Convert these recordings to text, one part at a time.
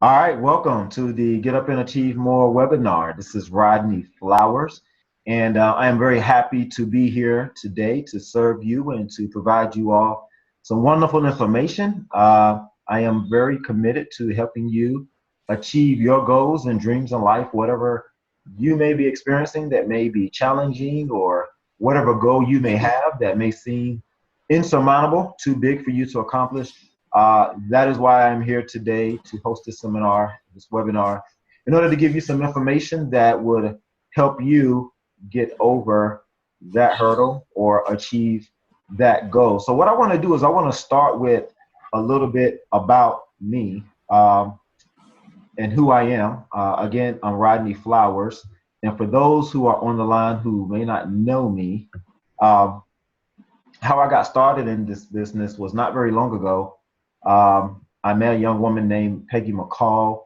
All right, welcome to the Get Up and Achieve More webinar. This is Rodney Flowers, and I am very happy to be here today to serve you and to provide you all some wonderful information. I am very committed to helping you achieve your goals and dreams in life, whatever you may be experiencing that may be challenging, or whatever goal you may have that may seem insurmountable, too big for you to accomplish. That is why I'm here today to host this seminar, this webinar, in order to give you some information that would help you get over that hurdle or achieve that goal. So what I want to do is I want to start with a little bit about me and who I am. Again, I'm Rodney Flowers. And for those who are on the line who may not know me, um, how I got started in this business was not very long ago. I met a young woman named Peggy McCall,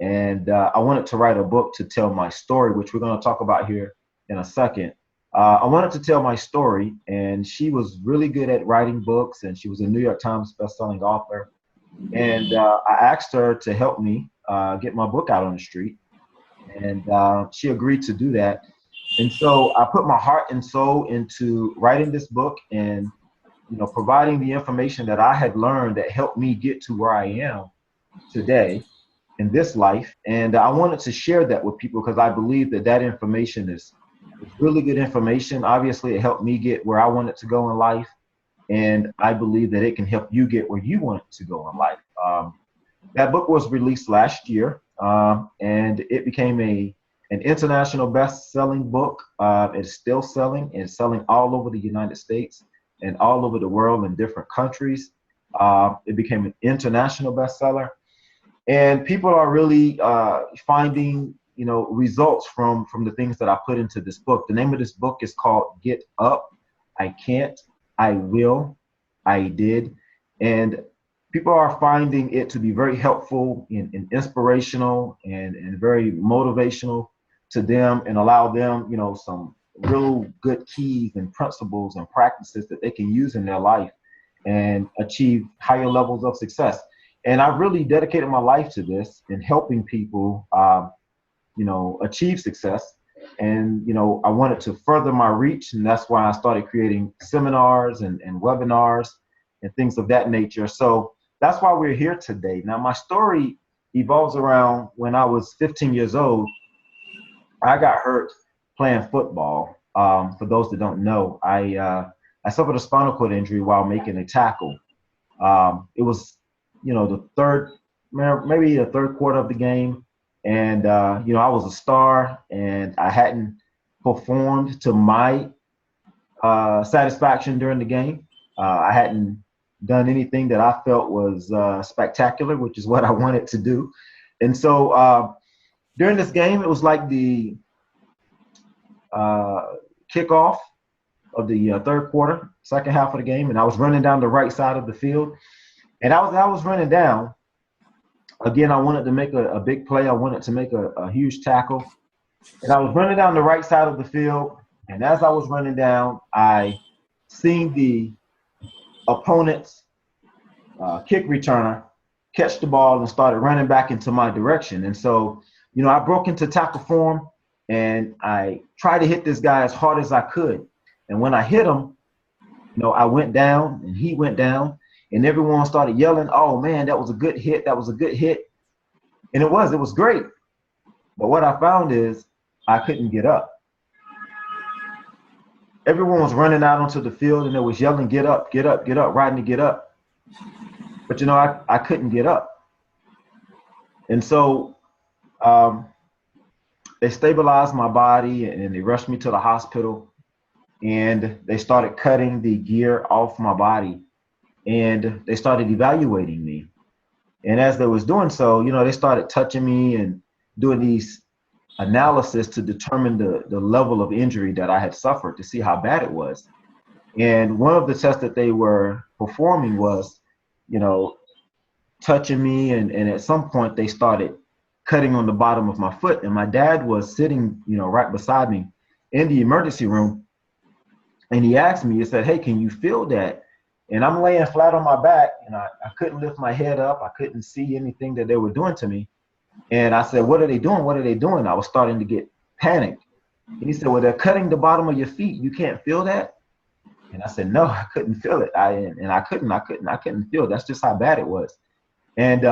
and I wanted to write a book to tell my story, which we're going to talk about here in a second. I wanted to tell my story, and she was really good at writing books, and she was a New York Times bestselling author. And I asked her to help me get my book out on the street, and she agreed to do that. And so I put my heart and soul into writing this book and providing the information that I had learned that helped me get to where I am today in this life. And I wanted to share that with people because I believe that that information is really good information. Obviously, it helped me get where I wanted to go in life. And I believe that it can help you get where you want to go in life. That book was released last year, and it became an international best-selling book. It's still selling. It's selling all over the United States and all over the world in different countries. It became an international bestseller, and people are really finding results from the things that I put into this book. The name of this book is called Get Up, I Can't, I Will, I Did, and people are finding it to be very helpful and inspirational and very motivational to them, and allow them some real good keys and principles and practices that they can use in their life and achieve higher levels of success. And I really dedicated my life to this and helping people, achieve success. And, I wanted to further my reach. And that's why I started creating seminars and webinars and things of that nature. So that's why we're here today. Now, my story evolves around when I was 15 years old. I got hurt playing football. For those that don't know, I suffered a spinal cord injury while making a tackle. It was, the third, maybe the third quarter of the game, and I was a star, and I hadn't performed to my satisfaction during the game. I hadn't done anything that I felt was spectacular, which is what I wanted to do, and so during this game, it was like the uh, kickoff of the third quarter, second half of the game, and I was running down the right side of the field. And I was running down. Again, I wanted to make a big play. I wanted to make a huge tackle. And I was running down the right side of the field. And as I was running down, I seen the opponent's kick returner catch the ball and started running back into my direction. And so, I broke into tackle form and I tried to hit this guy as hard as I could. And when I hit him, I went down and he went down, and everyone started yelling, "Oh man, that was a good hit. That was a good hit." And it was great. But what I found is I couldn't get up. Everyone was running out onto the field and they was yelling, "Get up, get up, get up, Rodney, get up." But I couldn't get up. And so um, they stabilized my body and they rushed me to the hospital, and they started cutting the gear off my body, and they started evaluating me. And as they was doing so, they started touching me and doing these analysis to determine the level of injury that I had suffered to see how bad it was. And one of the tests that they were performing was, you know, touching me, and at some point they started cutting on the bottom of my foot. And my dad was sitting, right beside me in the emergency room, and he asked me, he said, "Hey, can you feel that?" And I'm laying flat on my back, and I couldn't lift my head up. I couldn't see anything that they were doing to me. And I said, what are they doing? What are they doing? I was starting to get panicked. And he said, well, they're cutting the bottom of your feet. You can't feel that? And I said, no, I couldn't feel it. I couldn't feel it. That's just how bad it was. And,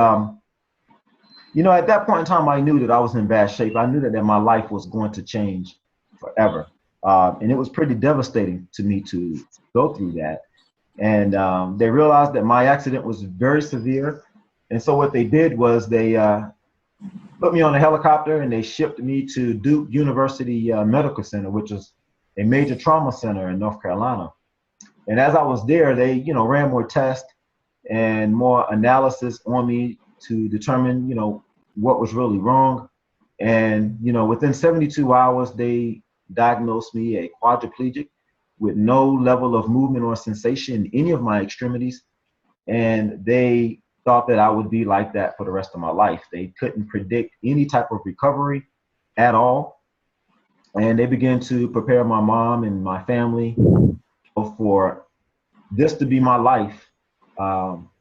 you know, at that point in time, I knew that I was in bad shape. I knew that my life was going to change forever. And it was pretty devastating to me to go through that. And they realized that my accident was very severe. And so what they did was they put me on a helicopter and they shipped me to Duke University Medical Center, which is a major trauma center in North Carolina. And as I was there, they, you know, ran more tests and more analysis on me to determine, you know, what was really wrong. And, you know, within 72 hours, they diagnosed me a quadriplegic with no level of movement or sensation in any of my extremities. And they thought that I would be like that for the rest of my life. They couldn't predict any type of recovery at all. And they began to prepare my mom and my family for this to be my life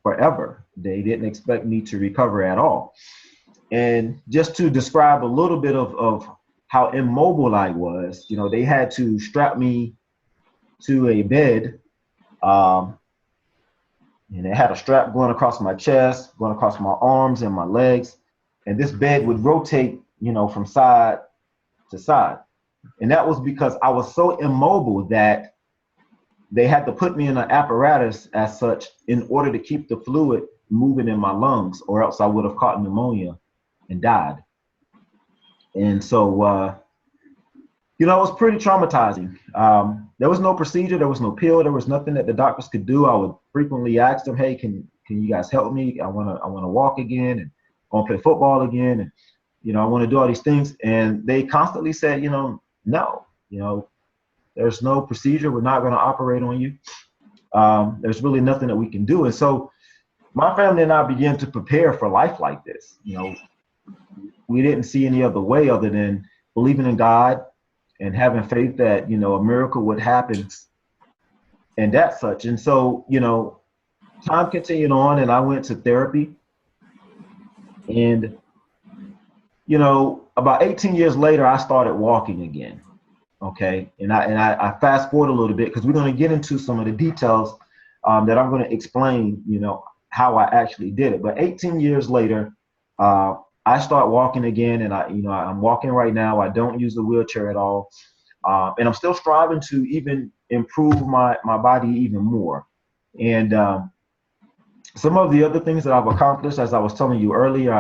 forever. They didn't expect me to recover at all. And just to describe a little bit of how immobile I was, you know, they had to strap me to a bed, and it had a strap going across my chest, going across my arms and my legs. And this bed would rotate, you know, from side to side. And that was because I was so immobile that they had to put me in an apparatus as such in order to keep the fluid moving in my lungs, or else I would have caught pneumonia and died. And so, you know, it was pretty traumatizing. There was no procedure, there was no pill, there was nothing that the doctors could do. I would frequently ask them, hey, can you guys help me? I wanna walk again, and I wanna play football again, and you know, I wanna do all these things. And they constantly said, you know, no, you know, there's no procedure, we're not gonna operate on you. There's really nothing that we can do. And so my family and I began to prepare for life like this. You know, we didn't see any other way other than believing in God and having faith that, you know, a miracle would happen and that such. And so, you know, time continued on and I went to therapy. And, you know, about 18 years later, I started walking again. Okay. And I fast forward a little bit because we're going to get into some of the details that I'm going to explain, you know, how I actually did it. But 18 years later, I start walking again, and I'm walking right now. I don't use the wheelchair at all. And I'm still striving to even improve my body even more. And some of the other things that I've accomplished, as I was telling you earlier,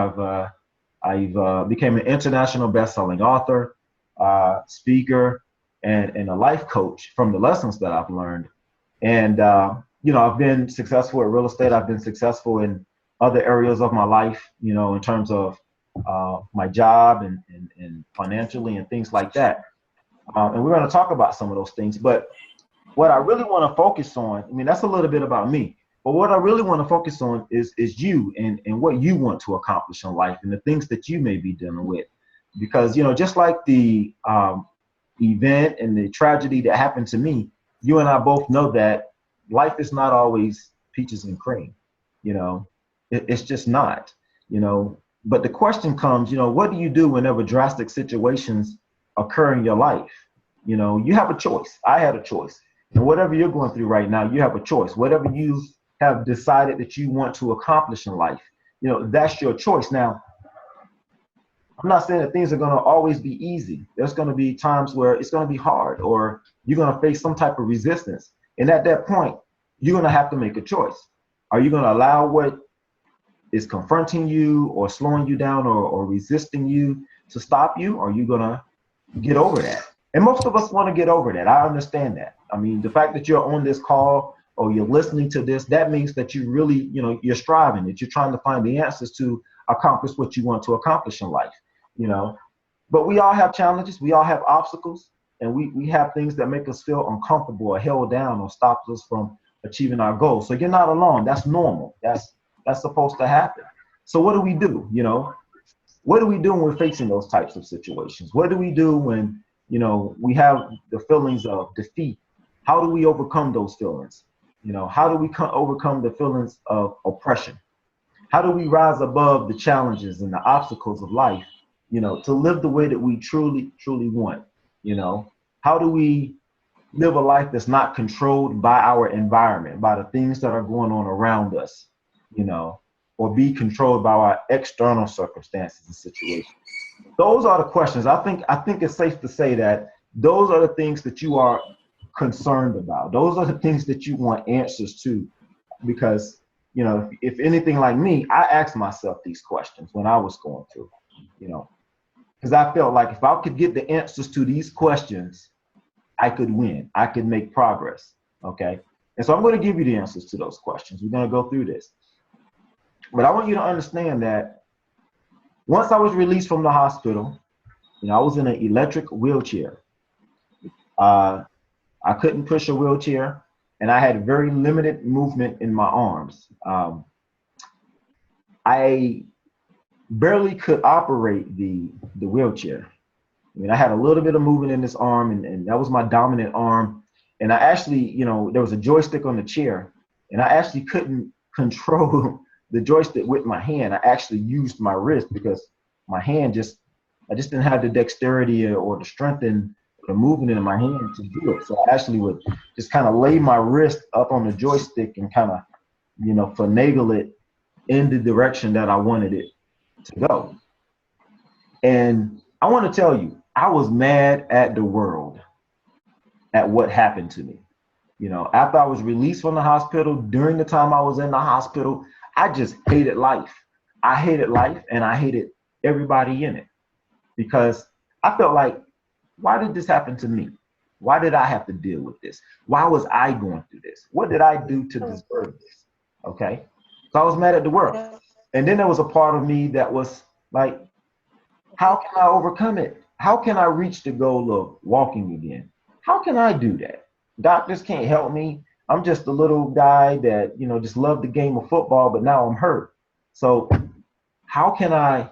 I've became an international best-selling author, speaker, and a life coach from the lessons that I've learned. And, you know, I've been successful at real estate. I've been successful in other areas of my life, you know, in terms of my job and financially and things like that. And we're going to talk about some of those things. But what I really want to focus on, I mean, that's a little bit about me. But what I really want to focus on is you and what you want to accomplish in life and the things that you may be dealing with. Because, you know, just like the event and the tragedy that happened to me, you and I both know that life is not always peaches and cream. You know, it's just not, you know. But the question comes, you know, what do you do whenever drastic situations occur in your life? You know, you have a choice. I had a choice. And whatever you're going through right now, you have a choice. Whatever you have decided that you want to accomplish in life, you know, that's your choice. Now, I'm not saying that things are going to always be easy. There's going to be times where it's going to be hard, or you're going to face some type of resistance. And at that point, you're going to have to make a choice. Are you going to allow what is confronting you or slowing you down or resisting you to stop you? Or are you going to get over that? And most of us want to get over that. I understand that. I mean, the fact that you're on this call or you're listening to this, that means that you really, you know, you're striving, that you're trying to find the answers to accomplish what you want to accomplish in life, you know. But we all have challenges. We all have obstacles. And we have things that make us feel uncomfortable or held down or stop us from achieving our goals. So you're not alone. That's normal. That's supposed to happen. So what do we do? You know, what do we do when we're facing those types of situations? What do we do when, you know, we have the feelings of defeat? How do we overcome those feelings? You know, how do we overcome the feelings of oppression? How do we rise above the challenges and the obstacles of life, you know, to live the way that we truly, truly want? You know, how do we live a life that's not controlled by our environment, by the things that are going on around us, you know, or be controlled by our external circumstances and situations? Those are the questions. I think it's safe to say that those are the things that you are concerned about. Those are the things that you want answers to, because you know, if anything like me, I asked myself these questions when I was going through, you know, because I felt like if I could get the answers to these questions, I could win. I could make progress. Okay. And so I'm going to give you the answers to those questions. We're going to go through this. But I want you to understand that once I was released from the hospital, you know, I was in an electric wheelchair. I couldn't push a wheelchair, and I had very limited movement in my arms. I barely could operate the wheelchair. I mean, I had a little bit of movement in this arm, and that was my dominant arm. And I actually, you know, there was a joystick on the chair, and I actually couldn't control the joystick with my hand. I actually used my wrist because my hand I just didn't have the dexterity or the strength and the movement in my hand to do it. So I actually would just kind of lay my wrist up on the joystick and kind of, you know, finagle it in the direction that I wanted it to go. And I want to tell you, I was mad at the world at what happened to me. You know, after I was released from the hospital, during the time I was in the hospital, I just hated life. I hated life, and I hated everybody in it, because I felt like, why did this happen to me? Why did I have to deal with this? Why was I going through this? What did I do to deserve this? Okay. So I was mad at the world. And then there was a part of me that was like, how can I overcome it? How can I reach the goal of walking again? How can I do that? Doctors can't help me. I'm just a little guy that, you know, just loved the game of football, but now I'm hurt. So how can I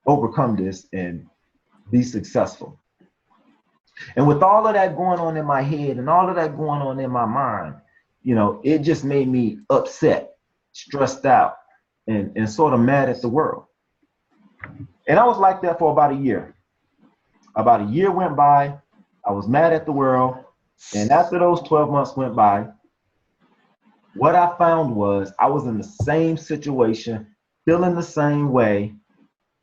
overcome this and be successful? And with all of that going on in my head and all of that going on in my mind, you know, it just made me upset, stressed out, and sort of mad at the world. And I was like that for about a year. About a year went by. I was mad at the world. And after those 12 months went by, what I found was I was in the same situation, feeling the same way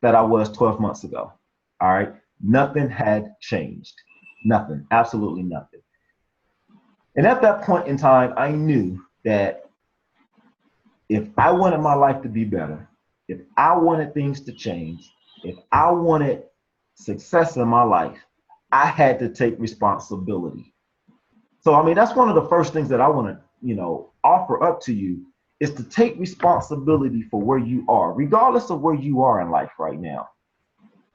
that I was 12 months ago. All right. Nothing had changed. Nothing. Absolutely nothing. And at that point in time, I knew that if I wanted my life to be better, if I wanted things to change, if I wanted success in my life, I had to take responsibility. So, I mean, that's one of the first things that I want to, you know, offer up to you, is to take responsibility for where you are, regardless of where you are in life right now.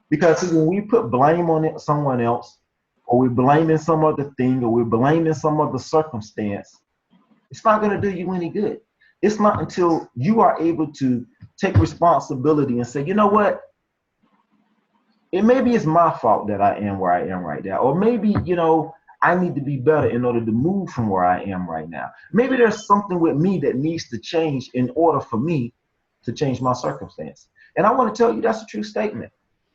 Because when we put blame on it, someone else, or we're blaming some other thing, or we're blaming some other circumstance, it's not going to do you any good. It's not until you are able to take responsibility and say, you know what? Maybe it's my fault that I am where I am right now. Or maybe, you know, I need to be better in order to move from where I am right now. Maybe there's something with me that needs to change in order for me to change my circumstance. And I want to tell you, that's a true statement.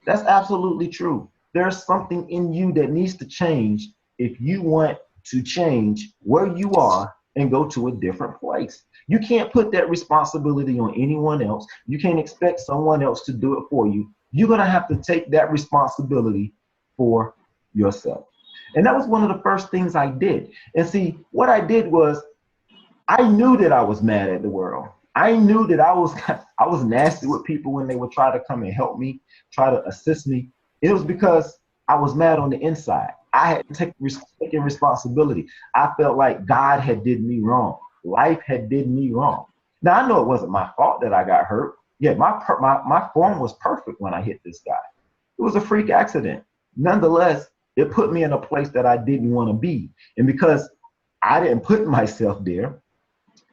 That's absolutely true. There's something in you that needs to change if you want to change where you are and go to a different place. You can't put that responsibility on anyone else. You can't expect someone else to do it for you. You're going to have to take that responsibility for yourself. And that was one of the first things I did. And see, what I did was, I knew that I was mad at the world. I knew that I was nasty with people when they would try to come and help me, try to assist me. It was because I was mad on the inside. I had taken responsibility. I felt like God had did me wrong. Life had did me wrong. Now, I know it wasn't my fault that I got hurt. Yeah, my form was perfect when I hit this guy. It was a freak accident. Nonetheless, it put me in a place that I didn't want to be. And because I didn't put myself there,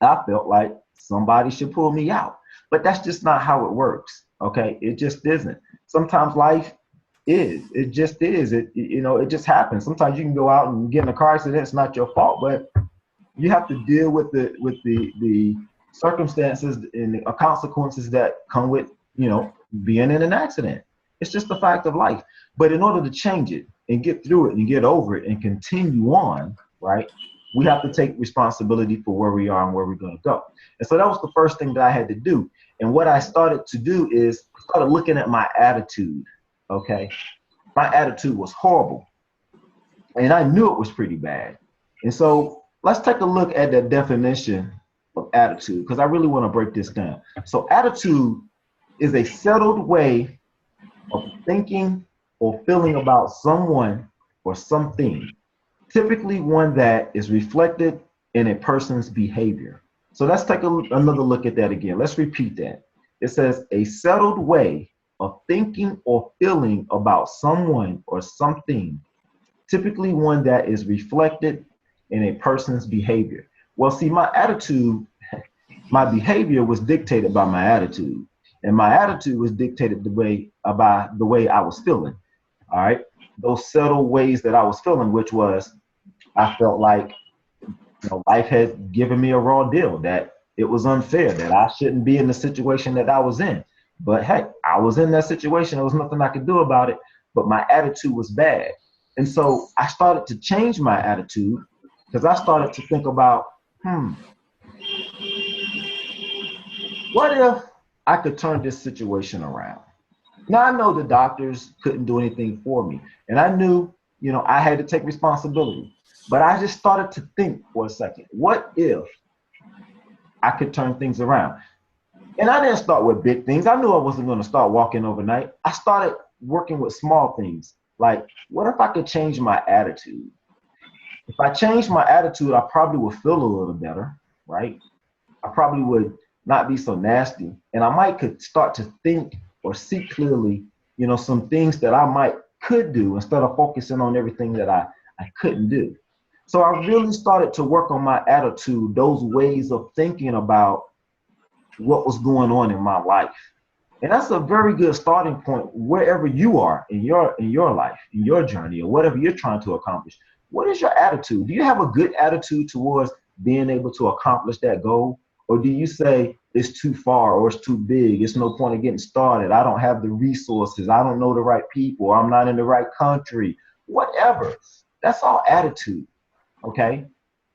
I felt like somebody should pull me out. But that's just not how it works. Okay, it just isn't. Sometimes life is. It just is. It just happens. Sometimes you can go out and get in a car accident. It's not your fault, but You have to deal with the circumstances and the consequences that come with, you know, being in an accident. It's just the fact of life. But in order to change it and get through it and get over it and continue on, right, we have to take responsibility for where we are and where we're going to go. And so that was the first thing that I had to do. And what I started to do is started looking at my attitude. Okay. My attitude was horrible. And I knew it was pretty bad. And so let's take a look at the definition of attitude, because I really want to break this down. So attitude is a settled way of thinking or feeling about someone or something, typically one that is reflected in a person's behavior. So let's take another look at that again. Let's repeat that. It says a settled way of thinking or feeling about someone or something, typically one that is reflected in a person's behavior. Well, see, my attitude, my behavior was dictated by my attitude, and my attitude was dictated by the way I was feeling. All right, those settled ways that I was feeling, which was I felt like, you know, life had given me a raw deal, that it was unfair, that I shouldn't be in the situation that I was in. But hey, I was in that situation. There was nothing I could do about it, but my attitude was bad. And so I started to change my attitude, because I started to think about, what if I could turn this situation around? Now, I know the doctors couldn't do anything for me, and I knew, you know, I had to take responsibility. But I just started to think for a second, what if I could turn things around? And I didn't start with big things. I knew I wasn't going to start walking overnight. I started working with small things. Like, what if I could change my attitude? If I changed my attitude, I probably would feel a little better, right? I probably would not be so nasty. And I might could start to think or see clearly, you know, some things that I could do instead of focusing on everything that I couldn't do. So I really started to work on my attitude, those ways of thinking about what was going on in my life. And that's a very good starting point wherever you are in your life, in your journey, or whatever you're trying to accomplish. What is your attitude? Do you have a good attitude towards being able to accomplish that goal? Or do you say it's too far, or it's too big, it's no point in getting started, I don't have the resources, I don't know the right people, I'm not in the right country, whatever? That's all attitude, okay?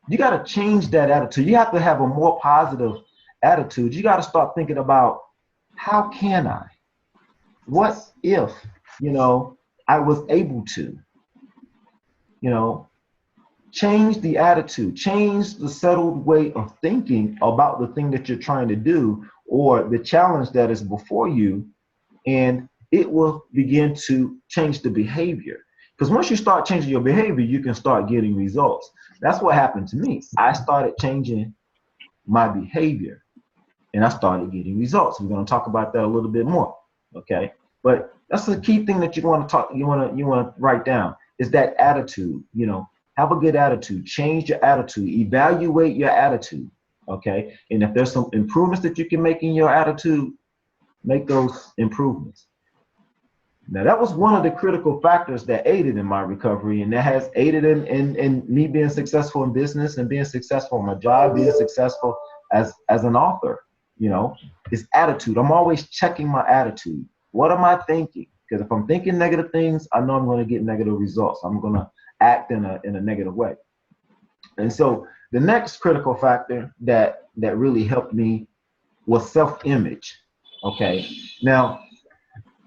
You got to change that attitude. You have to have a more positive attitude. You got to start thinking about, how can I? What if, you know, I was able to, you know, change the attitude, change the settled way of thinking about the thing that you're trying to do or the challenge that is before you, and it will begin to change the behavior. Because once you start changing your behavior, you can start getting results. That's what happened to me. I started changing my behavior, and I started getting results. We're going to talk about that a little bit more, okay? But that's the key thing that you want to write down, is that attitude. You know, have a good attitude. Change your attitude. Evaluate your attitude, okay? And if there's some improvements that you can make in your attitude, make those improvements. Now, that was one of the critical factors that aided in my recovery, and that has aided in me being successful in business and being successful in my job, being successful as an author. You know, is attitude. I'm always checking my attitude. What am I thinking? Because if I'm thinking negative things, I know I'm going to get negative results. I'm going to act in a negative way. And so the next critical factor that really helped me was self-image. Okay. Now,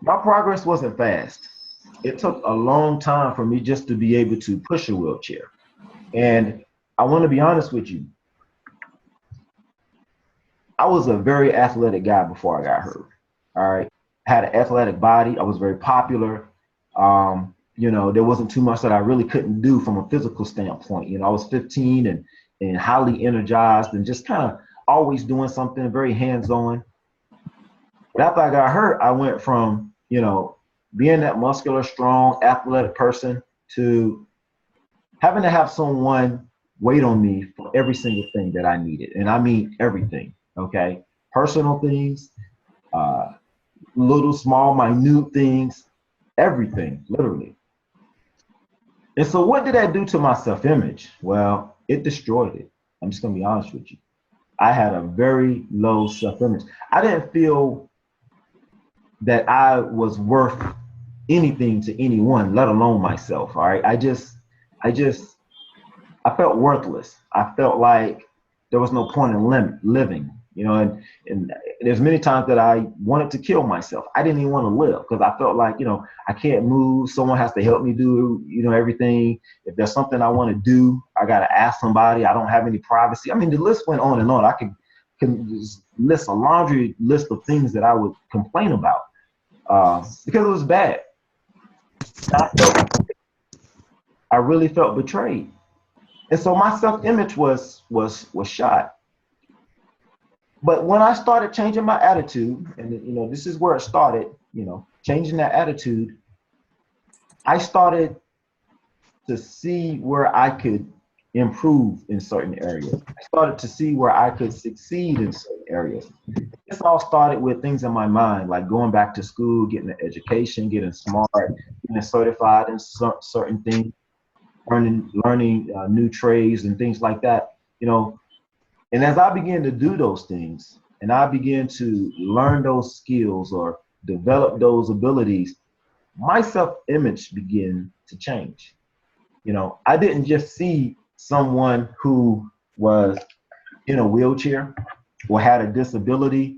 my progress wasn't fast. It took a long time for me just to be able to push a wheelchair. And I want to be honest with you. I was a very athletic guy before I got hurt. All right. I had an athletic body. I was very popular. You know, there wasn't too much that I really couldn't do from a physical standpoint. You know, I was 15 and highly energized and just kind of always doing something, very hands-on. But after I got hurt, I went from, you know, being that muscular, strong, athletic person to having to have someone wait on me for every single thing that I needed. And I mean everything, okay? Personal things, little, small, minute things, everything, literally. And so what did that do to my self-image? Well, it destroyed it. I'm just gonna be honest with you. I had a very low self-image. I didn't feel that I was worth anything to anyone, let alone myself. All right. I just, I felt worthless. I felt like there was no point in living, you know, and there's many times that I wanted to kill myself. I didn't even want to live because I felt like, you know, I can't move. Someone has to help me do, you know, everything. If there's something I want to do, I got to ask somebody. I don't have any privacy. I mean, the list went on and on. I can just list a laundry list of things that I would complain about because it was bad. I really felt betrayed. And so my self-image was shot. But when I started changing my attitude, and you know, this is where it started, you know, changing that attitude, I started to see where I could improve in certain areas. I started to see where I could succeed in certain areas. This all started with things in my mind, like going back to school, getting an education, getting smart, getting certified in certain things, learning new trades and things like that, you know. And as I began to do those things and I began to learn those skills or develop those abilities, my self-image began to change. You know, I didn't just see someone who was in a wheelchair or had a disability.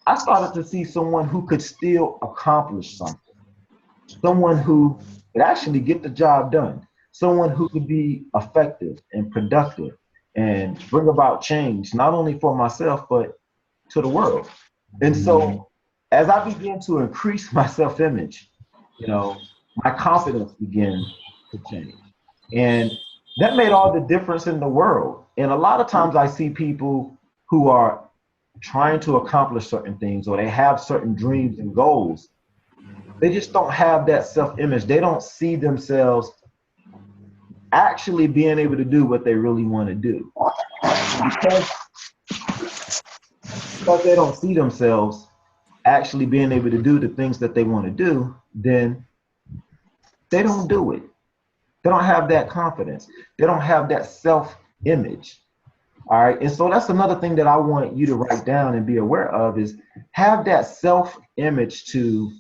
I started to see someone who could still accomplish something, someone who could actually get the job done, someone who could be effective and productive and bring about change, not only for myself, but to the world. And so as I began to increase my self-image, you know, my confidence began to change. And that made all the difference in the world. And a lot of times I see people who are trying to accomplish certain things or they have certain dreams and goals. They just don't have that self-image. They don't see themselves actually being able to do what they really want to do. Because, because they don't see themselves actually being able to do the things that they want to do, then they don't do it. They don't have that confidence. They don't have that self-image. All right. And so that's another thing that I want you to write down and be aware of is have that self-image to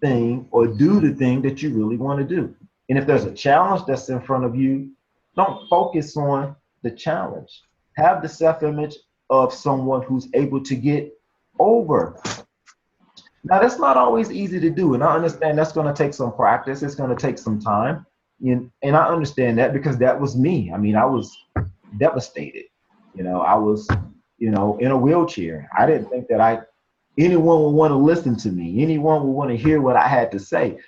thing or do the thing that you really want to do. And if there's a challenge that's in front of you, don't focus on the challenge. Have the self-image of someone who's able to get over. Now, that's not always easy to do. And I understand that's going to take some practice. It's going to take some time. And I understand that because that was me. I mean, I was devastated. You know, I was, you know, in a wheelchair. I didn't think that anyone would want to listen to me. Anyone would want to hear what I had to say.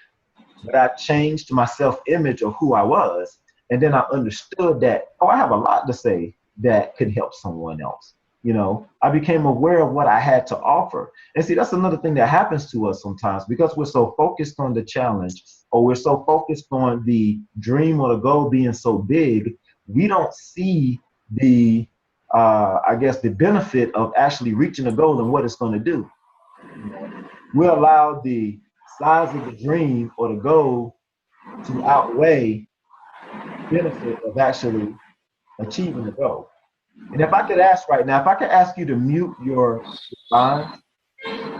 But I changed my self-image of who I was. And then I understood that, oh, I have a lot to say that could help someone else. You know, I became aware of what I had to offer. And see, that's another thing that happens to us sometimes because we're so focused on the challenge or we're so focused on the dream or the goal being so big, we don't see the, I guess, the benefit of actually reaching the goal and what it's going to do. We allow the size of the dream or the goal to outweigh the benefit of actually achieving the goal. And if I could ask right now, if I could ask you to mute your line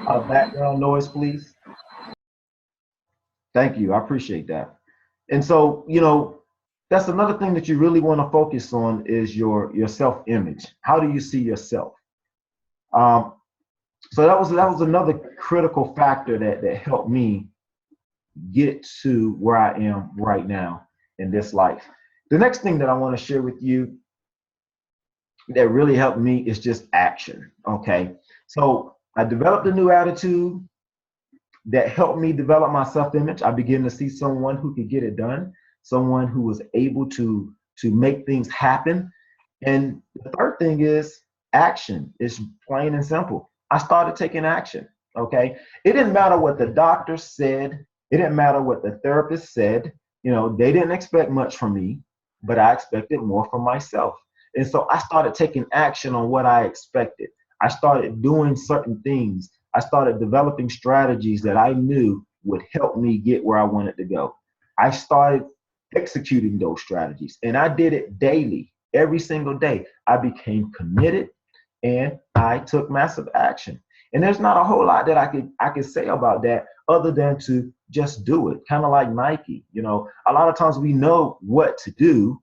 of background noise, please. Thank you. I appreciate that. And so, you know, that's another thing that you really want to focus on is your self-image. How do you see yourself? So that was another critical factor that helped me get to where I am right now in this life. The next thing that I want to share with you that really helped me is just action. Okay. So I developed a new attitude that helped me develop my self-image. I began to see someone who could get it done, someone who was able to make things happen. And the third thing is action. It's plain and simple. I started taking action. Okay. It didn't matter what the doctor said. It didn't matter what the therapist said. You know, they didn't expect much from me, but I expected more from myself. And so I started taking action on what I expected. I started doing certain things. I started developing strategies that I knew would help me get where I wanted to go. I started executing those strategies and I did it daily. every single day. I became committed and I took massive action. And there's not a whole lot that I could say about that other than to just do it. Kind of like Nike, you know, a lot of times we know what to do,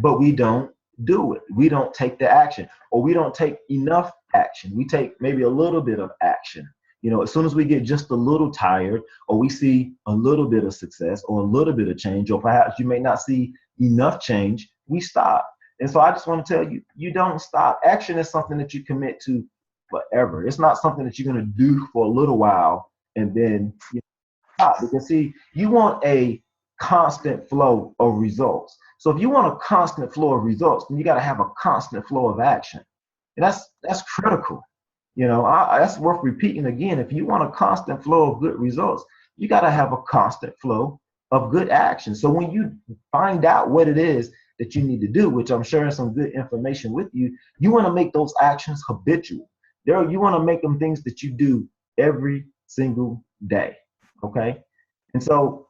but we don't do it. We don't take the action, or we don't take enough action. We take maybe a little bit of action. You know, as soon as we get just a little tired, or we see a little bit of success or a little bit of change, or perhaps you may not see enough change, we stop. And so I just want to tell you, you don't stop. Action is something that you commit to forever. It's not something that you're going to do for a little while and then you stop. Because see, you want a constant flow of results. So if you want a constant flow of results, then you got to have a constant flow of action. And that's critical. You know, that's worth repeating again. If you want a constant flow of good results, you got to have a constant flow of good action. So when you find out what it is that you need to do, which I'm sharing some good information with you, you want to make those actions habitual. You want to make them things that you do every single day. Okay. And so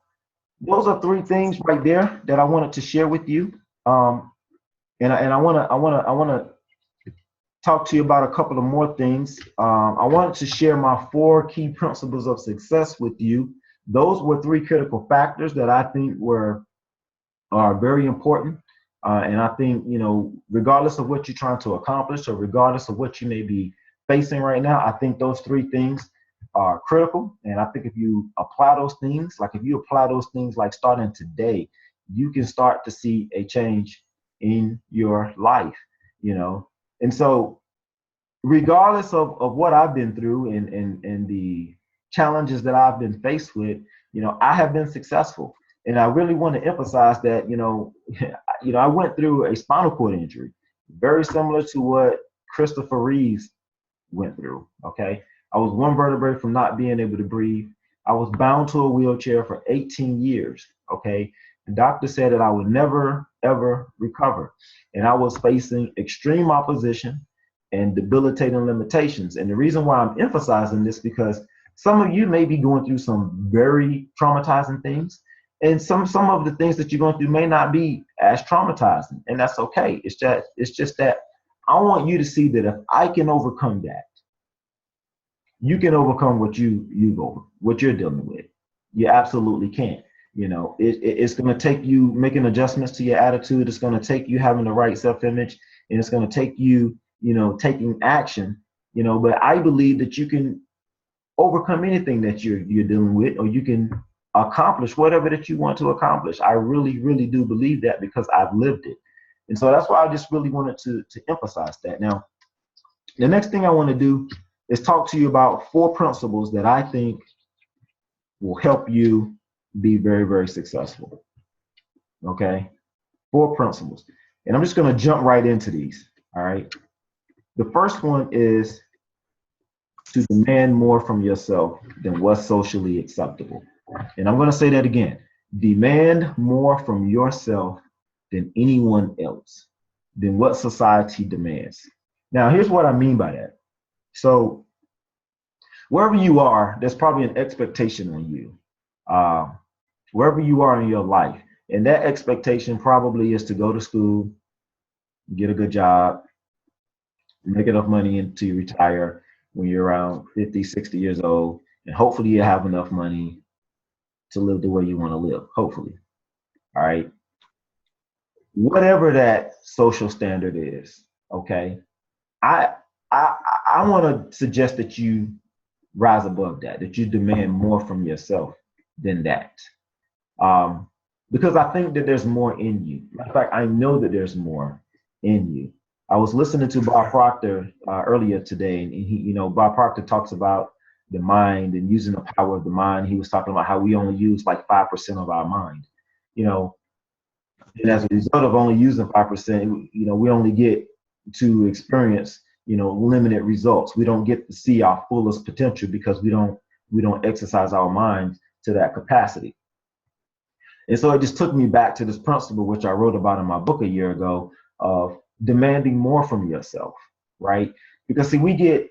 those are three things right there that I wanted to share with you. And I want to talk to you about a couple of more things. I wanted to share my 4 key principles of success with you. Those were 3 critical factors that I think are very important. And I think, you know, regardless of what you're trying to accomplish, or regardless of what you may be facing right now, I think those 3 things are critical. And I think if you apply those things, like starting today, you can start to see a change in your life, you know. And so regardless of what I've been through and the challenges that I've been faced with, you know, I have been successful. And I really want to emphasize that, you know, I went through a spinal cord injury, very similar to what Christopher Reeves went through. Okay. I was 1 vertebrae from not being able to breathe. I was bound to a wheelchair for 18 years. Okay. The doctor said that I would never, ever recover. And I was facing extreme opposition and debilitating limitations. And the reason why I'm emphasizing this, because some of you may be going through some very traumatizing things, and some of the things that you're going through may not be as traumatizing, and that's okay. It's just that I want you to see that if I can overcome that, you can overcome what you're dealing with. You absolutely can. You know, it's going to take you making adjustments to your attitude. It's going to take you having the right self-image, and it's going to take you, you know, taking action. You know, but I believe that you can overcome anything that you're dealing with, or you can accomplish whatever that you want to accomplish. I really, really do believe that, because I've lived it. And so that's why I just really wanted to emphasize that. Now, the next thing I want to do is talk to you about 4 principles that I think will help you be very, very successful. Okay, 4 principles. And I'm just going to jump right into these. All right. The first one is to demand more from yourself than what's socially acceptable. And I'm going to say that again. Demand more from yourself than anyone else, than what society demands. Now, here's what I mean by that. So wherever you are, there's probably an expectation on you. Wherever you are in your life, and that expectation probably is to go to school, get a good job, make enough money until you retire when you're around 50, 60 years old, and hopefully you have enough money to live the way you want to live, hopefully. All right. Whatever that social standard is, okay, I want to suggest that you rise above that you demand more from yourself than that. Because I think that there's more in you. In fact, I know that there's more in you. I was listening to Bob Proctor earlier today, and he, you know, Bob Proctor talks about the mind and using the power of the mind. He was talking about how we only use like 5% of our mind, you know, and as a result of only using 5%, you know, we only get to experience, you know, limited results. We don't get to see our fullest potential because we don't exercise our minds to that capacity. And so it just took me back to this principle, which I wrote about in my book a year ago, of demanding more from yourself, right? Because see, we get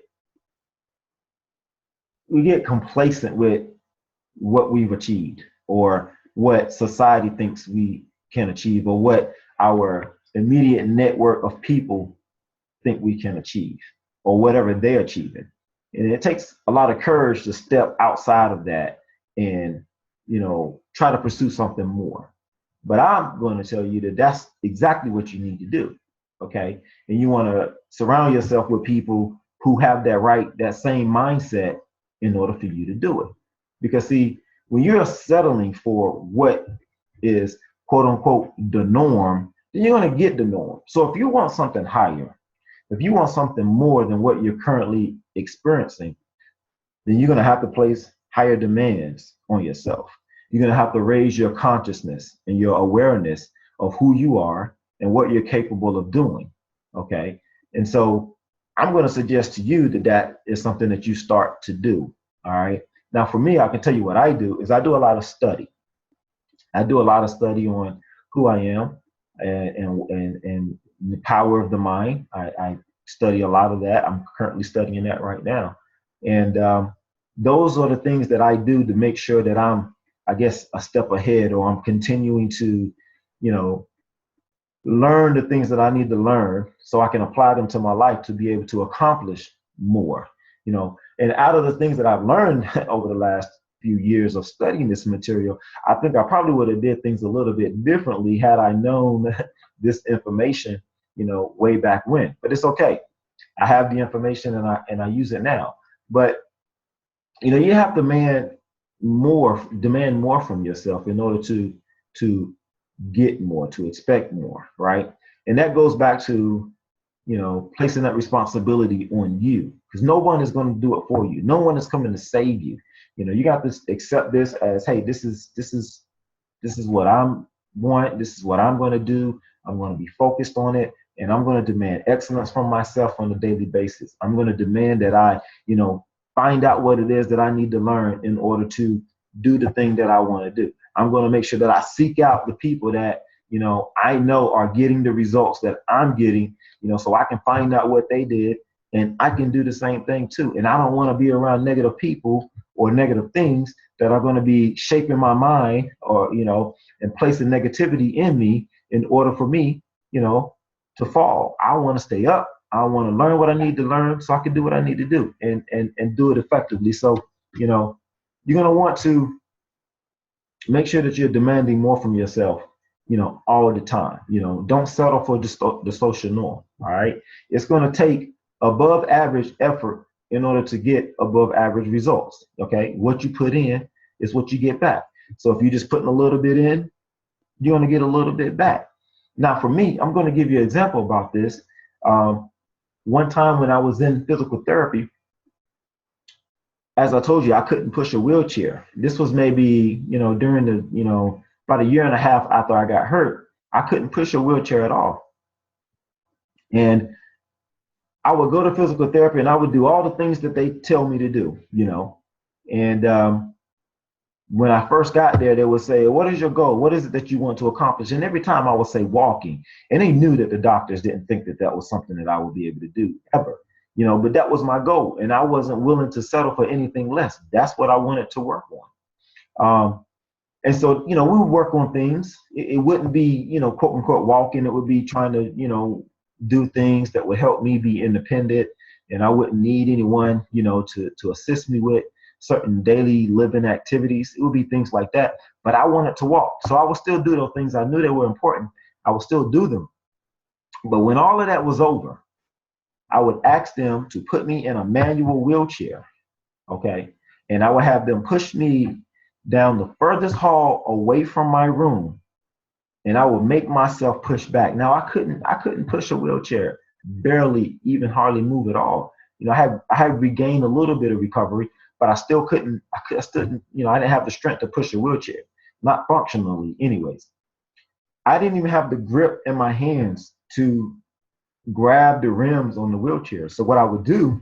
complacent with what we've achieved, or what society thinks we can achieve, or what our immediate network of people think we can achieve, or whatever they're achieving. And it takes a lot of courage to step outside of that and, try to pursue something more. But I'm going to tell you that that's exactly what you need to do. Okay. And you want to surround yourself with people who have that same mindset in order for you to do it. Because see, when you're settling for what is quote unquote the norm, then you're going to get the norm. So if you want something higher, if you want something more than what you're currently experiencing, then you're going to have to place higher demands on yourself. You're going to have to raise your consciousness and your awareness of who you are and what you're capable of doing. Okay. And so I'm going to suggest to you that that is something that you start to do. All right. Now, for me, I can tell you what I do is I do a lot of study. I do a lot of study on who I am and the power of the mind. I study a lot of that. I'm currently studying that right now. And those are the things that I do to make sure that I'm, I guess, a step ahead, or I'm continuing to, learn the things that I need to learn so I can apply them to my life to be able to accomplish more. And out of the things that I've learned over the last few years of studying this material, I think I probably would have did things a little bit differently had I known this information, way back when. But it's okay. I have the information and I use it now. But you have to demand more from yourself in order to get more, to expect more, right? And that goes back to placing that responsibility on you, because no one is going to do it for you. No one is coming to save you. You got to accept this as, hey, this is what I'm want. This is what I'm going to do. I'm going to be focused on it, and I'm going to demand excellence from myself on a daily basis. I'm going to demand that I, find out what it is that I need to learn in order to do the thing that I want to do. I'm going to make sure that I seek out the people that, I know are getting the results that I'm getting, so I can find out what they did and I can do the same thing too. And I don't want to be around negative people or negative things that are going to be shaping my mind or, and placing negativity in me in order for me, to fall. I want to stay up. I want to learn what I need to learn so I can do what I need to do and do it effectively. So, you're going to want to make sure that you're demanding more from yourself, all the time. Don't settle for just the social norm. All right. It's going to take above average effort in order to get above average results. Okay. What you put in is what you get back. So if you're just putting a little bit in, you're going to get a little bit back. Now, for me, I'm going to give you an example about this. One time when I was in physical therapy, as I told you, I couldn't push a wheelchair. This was maybe, during the, about a year and a half after I got hurt. I couldn't push a wheelchair at all. And I would go to physical therapy and I would do all the things that they tell me to do, And when I first got there, they would say, what is your goal? What is it that you want to accomplish? And every time I would say walking. And they knew that the doctors didn't think that that was something that I would be able to do ever. But that was my goal. And I wasn't willing to settle for anything less. That's what I wanted to work on. And so, we would work on things. It wouldn't be, quote unquote, walking. It would be trying to, do things that would help me be independent. And I wouldn't need anyone, to assist me with certain daily living activities. It would be things like that. But I wanted to walk. So I would still do those things. I knew they were important. I would still do them. But when all of that was over, I would ask them to put me in a manual wheelchair, okay? And I would have them push me down the furthest hall away from my room, and I would make myself push back. Now, I couldn't push a wheelchair, barely, even hardly move at all. I had regained a little bit of recovery, but I still couldn't, I didn't have the strength to push a wheelchair, not functionally anyways. I didn't even have the grip in my hands to grab the rims on the wheelchair. So what I would do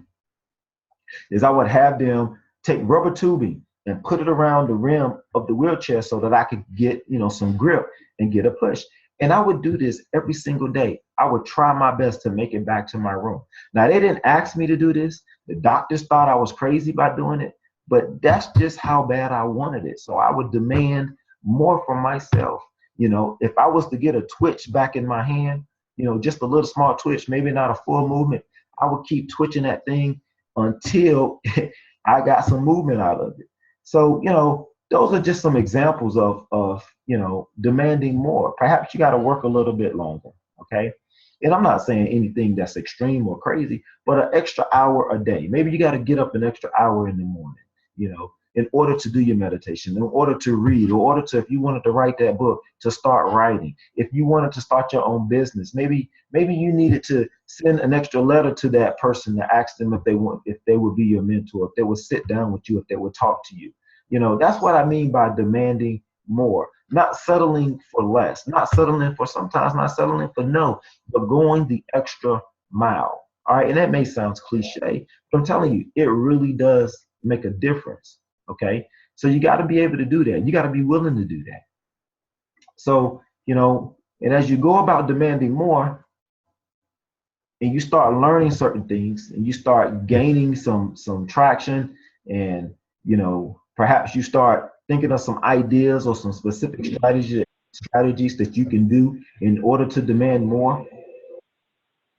is I would have them take rubber tubing and put it around the rim of the wheelchair so that I could get, some grip and get a push. And I would do this every single day. I would try my best to make it back to my room. Now, they didn't ask me to do this. The doctors thought I was crazy by doing it, but that's just how bad I wanted it. So I would demand more from myself. If I was to get a twitch back in my hand, just a little small twitch, maybe not a full movement, I would keep twitching that thing until I got some movement out of it. So, those are just some examples of demanding more. Perhaps you got to work a little bit longer, okay? And I'm not saying anything that's extreme or crazy, but an extra hour a day. Maybe you got to get up an extra hour in the morning, in order to do your meditation, in order to read, in order to, if you wanted to write that book, to start writing. If you wanted to start your own business, maybe you needed to send an extra letter to that person to ask them if they would be your mentor, if they would sit down with you, if they would talk to you. That's what I mean by demanding more, not settling for less, sometimes not settling for no, but going the extra mile. All right. And that may sound cliche, but I'm telling you, it really does make a difference. Okay. So you got to be able to do that. You got to be willing to do that. So, and as you go about demanding more and you start learning certain things and you start gaining some traction and, perhaps you start thinking of some ideas or some specific strategies that you can do in order to demand more,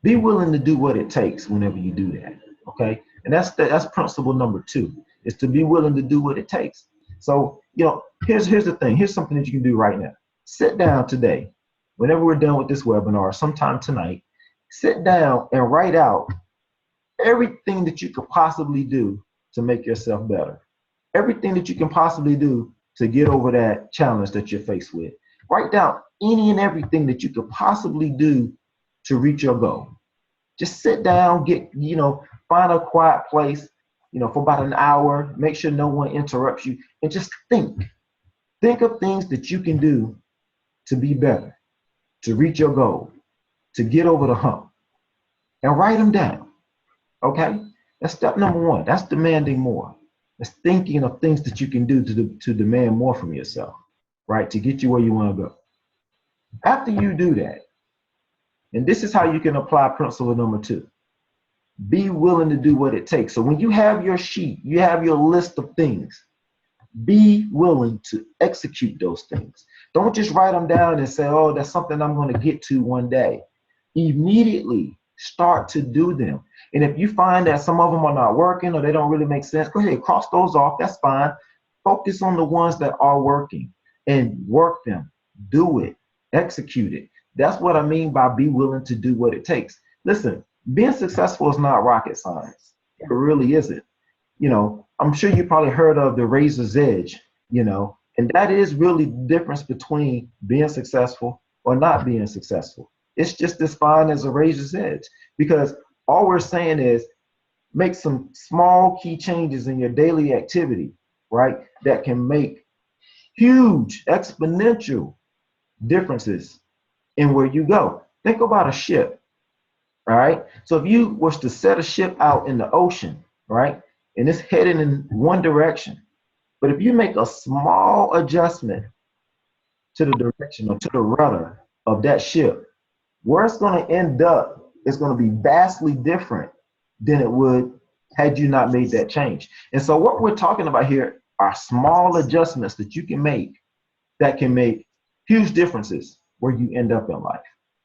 be willing to do what it takes whenever you do that, okay? And that's principle number 2, is to be willing to do what it takes. So, here's the thing. Here's something that you can do right now. Sit down today, whenever we're done with this webinar, sometime tonight, sit down and write out everything that you could possibly do to make yourself better. Everything that you can possibly do to get over that challenge that you're faced with. Write down any and everything that you could possibly do to reach your goal. Just sit down, find a quiet place, for about an hour, make sure no one interrupts you, and just think. Think of things that you can do to be better, to reach your goal, to get over the hump, and write them down, okay? That's step number 1. That's demanding more. That's thinking of things that you can do to demand more from yourself, right? To get you where you want to go. After you do that, and this is how you can apply principle number 2, be willing to do what it takes. So when you have your sheet, you have your list of things, be willing to execute those things. Don't just write them down and say, oh, that's something I'm going to get to one day. Immediately start to do them. And if you find that some of them are not working or they don't really make sense, go ahead, cross those off. That's fine. Focus on the ones that are working and work them. Do it. Execute it. That's what I mean by be willing to do what it takes. Listen, being successful is not rocket science. It really isn't. I'm sure you probably heard of the razor's edge, and that is really the difference between being successful or not being successful. It's just as fine as a razor's edge, because all we're saying is make some small key changes in your daily activity, right? That can make huge exponential differences in where you go. Think about a ship, all right? So if you was to set a ship out in the ocean, right? And it's heading in one direction, but if you make a small adjustment to the direction or to the rudder of that ship, where it's going to end up is going to be vastly different than it would had you not made that change. And so what we're talking about here are small adjustments that you can make that can make huge differences where you end up in life,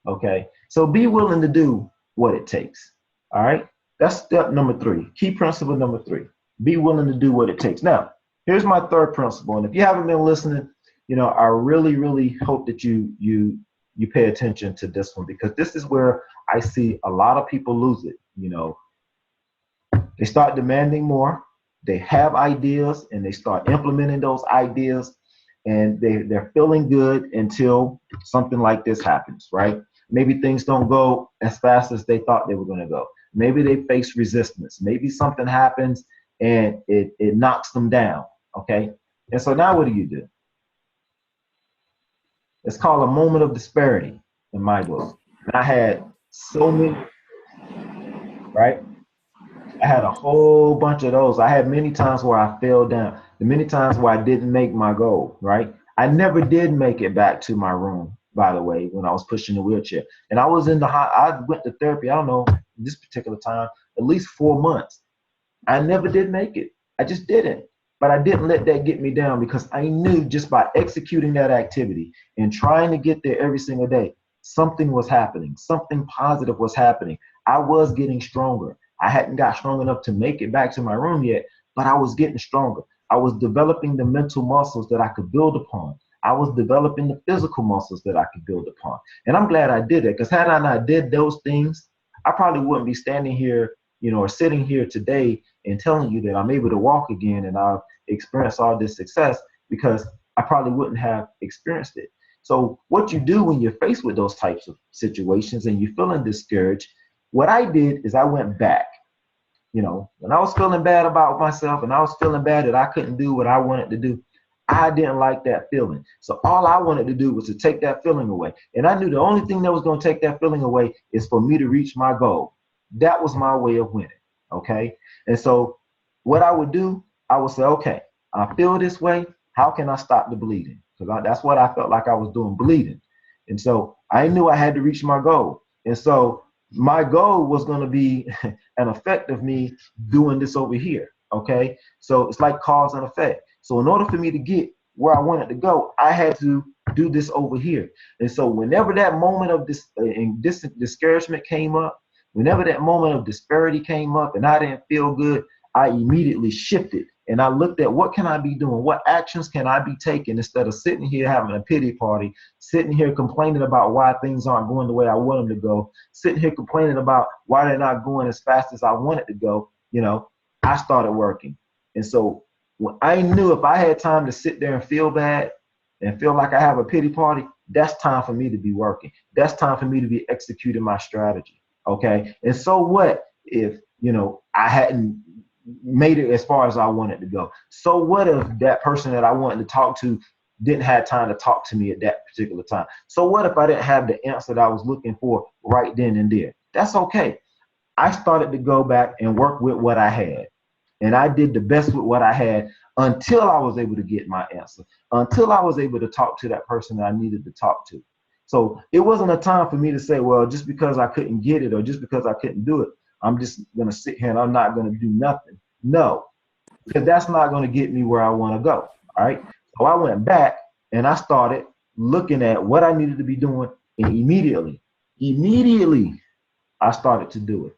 okay? So be willing to do what it takes, all right? That's step number 3, key principle number 3. Be willing to do what it takes. Now, here's my 3rd principle, and if you haven't been listening, I really, really hope that you pay attention to this one, because this is where I see a lot of people lose it. They start demanding more, they have ideas, and they start implementing those ideas, and they're feeling good until something like this happens, right? Maybe things don't go as fast as they thought they were going to go. Maybe they face resistance. Maybe something happens and it knocks them down, okay? And so now what do? It's called a moment of disparity in my book. And I had so many, right? I had a whole bunch of those. I had many times where I fell down, the many times where I didn't make my goal, right? I never did make it back to my room, by the way, when I was pushing the wheelchair. And I was I went to therapy, I don't know, this particular time, at least 4 months. I never did make it. I just didn't. But I didn't let that get me down, because I knew just by executing that activity and trying to get there every single day, something was happening. Something positive was happening. I was getting stronger. I hadn't got strong enough to make it back to my room yet, but I was getting stronger. I was developing the mental muscles that I could build upon. I was developing the physical muscles that I could build upon. And I'm glad I did it, because had I not did those things, I probably wouldn't be standing here, or sitting here today and telling you that I'm able to walk again and I've experienced all this success, because I probably wouldn't have experienced it. So what you do when you're faced with those types of situations and you're feeling discouraged, what I did is I went back. When I was feeling bad about myself and I was feeling bad that I couldn't do what I wanted to do, I didn't like that feeling. So all I wanted to do was to take that feeling away. And I knew the only thing that was going to take that feeling away is for me to reach my goal. That was my way of winning. Okay. And so what I would do, I would say, okay, I feel this way. How can I stop the bleeding? Because that's what I felt like I was doing, bleeding. And so I knew I had to reach my goal. And so my goal was going to be an effect of me doing this over here. Okay. So it's like cause and effect. So in order for me to get where I wanted to go, I had to do this over here. And so whenever that moment of this discouragement came up, whenever that moment of disparity came up and I didn't feel good, I immediately shifted and I looked at what can I be doing? What actions can I be taking instead of sitting here having a pity party, sitting here complaining about why things aren't going the way I want them to go, sitting here complaining about why they're not going as fast as I want it to go. I started working. And so when I knew if I had time to sit there and feel bad and feel like I have a pity party, that's time for me to be working. That's time for me to be executing my strategy. Okay. And so what if, I hadn't made it as far as I wanted to go? So what if that person that I wanted to talk to didn't have time to talk to me at that particular time? So what if I didn't have the answer that I was looking for right then and there? That's okay. I started to go back and work with what I had. And I did the best with what I had until I was able to get my answer, until I was able to talk to that person that I needed to talk to. So it wasn't a time for me to say, well, just because I couldn't get it or just because I couldn't do it, I'm just going to sit here and I'm not going to do nothing. No, because that's not going to get me where I want to go. All right. So I went back and I started looking at what I needed to be doing, and immediately I started to do it.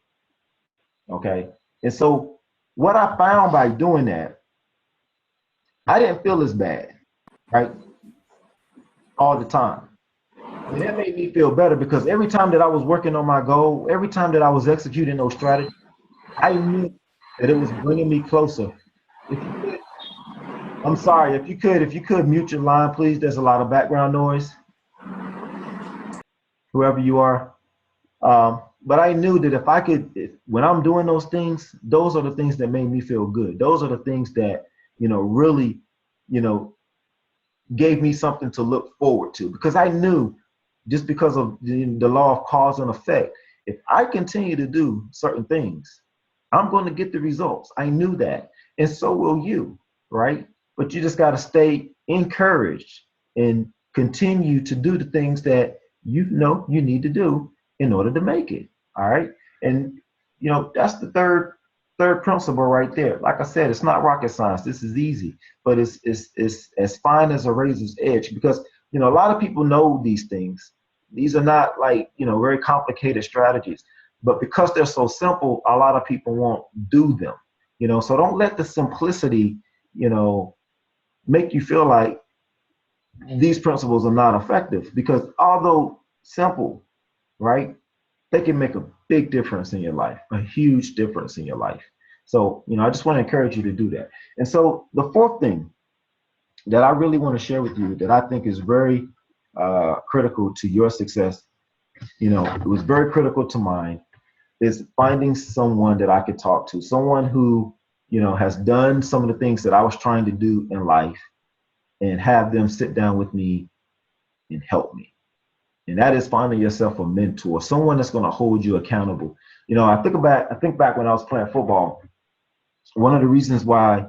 Okay. And so what I found by doing that, I didn't feel as bad, right? All the time. And that made me feel better because every time that I was working on my goal, every time that I was executing those strategies, I knew that it was bringing me closer. If you could, I'm sorry, if you could mute your line, please. There's a lot of background noise, whoever you are. But I knew that if I could, when I'm doing those things, those are the things that made me feel good. Those are the things that, really, gave me something to look forward to, because I knew, just because of the law of cause and effect, if I continue to do certain things, I'm going to get the results. I knew that. And so will you, right? But you just got to stay encouraged and continue to do the things that you know you need to do in order to make it. All right. And, that's the third principle right there. Like I said, it's not rocket science. This is easy, but it's as fine as a razor's edge, because, a lot of people know these things. These are not like, very complicated strategies, but because they're so simple, a lot of people won't do them, so don't let the simplicity, make you feel like these principles are not effective, because although simple, right, they can make a big difference in your life, a huge difference in your life. So, I just want to encourage you to do that. And so the fourth thing that I really want to share with you that I think is very critical to your success, it was very critical to mine, is finding someone that I could talk to, someone who, has done some of the things that I was trying to do in life, and have them sit down with me and help me. And that is finding yourself a mentor, someone that's going to hold you accountable. I think back when I was playing football. One of the reasons why,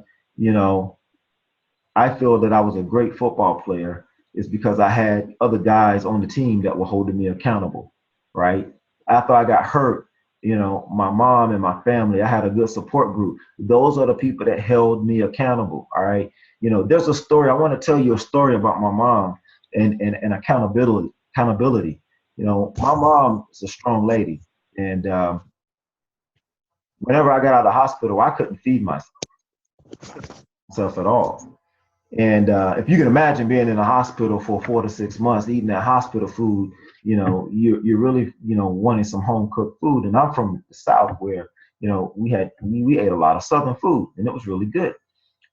I feel that I was a great football player is because I had other guys on the team that were holding me accountable, right? After I got hurt, my mom and my family, I had a good support group. Those are the people that held me accountable, all right? There's a story. I want to tell you a story about my mom and accountability. You know, my mom is a strong lady, and whenever I got out of the hospital, I couldn't feed myself at all. And if you can imagine being in a hospital for 4 to 6 months, eating that hospital food, you know, you're really, you know, wanting some home cooked food. And I'm from the South where, you know, we ate a lot of Southern food, and it was really good.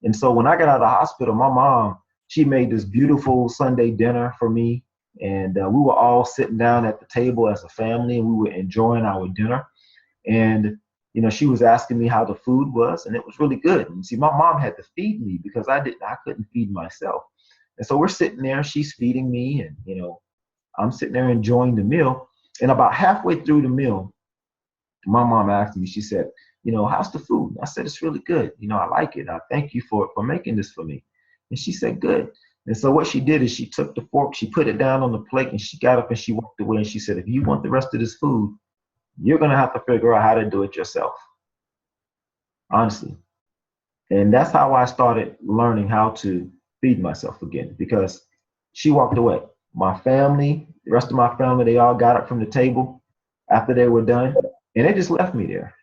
And so when I got out of the hospital, my mom, she made this beautiful Sunday dinner for me. And we were all sitting down at the table as a family, and we were enjoying our dinner. And, you know, she was asking me how the food was, and it was really good. And see, my mom had to feed me because I couldn't feed myself. And so we're sitting there, she's feeding me, and, you know, I'm sitting there enjoying the meal. And about halfway through the meal, my mom asked me, she said, you know, how's the food? I said, it's really good. You know, I like it. I thank you for making this for me. And she said, good. And so what she did is she took the fork, she put it down on the plate, and she got up and she walked away. And she said, if you want the rest of this food, you're going to have to figure out how to do it yourself, honestly. And that's how I started learning how to feed myself again, because she walked away. My family, the rest of my family, they all got up from the table after they were done, and they just left me there.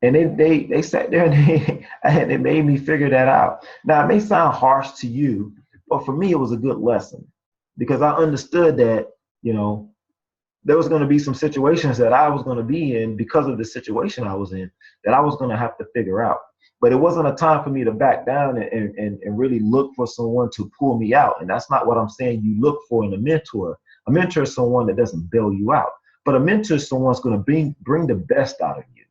And they sat there and and they made me figure that out. Now, it may sound harsh to you, but for me, it was a good lesson because I understood that, you know, there was going to be some situations that I was going to be in because of the situation I was in that I was going to have to figure out. But it wasn't a time for me to back down and really look for someone to pull me out. And that's not what I'm saying you look for in a mentor. A mentor is someone that doesn't bail you out. But a mentor is someone that's going to bring the best out of you.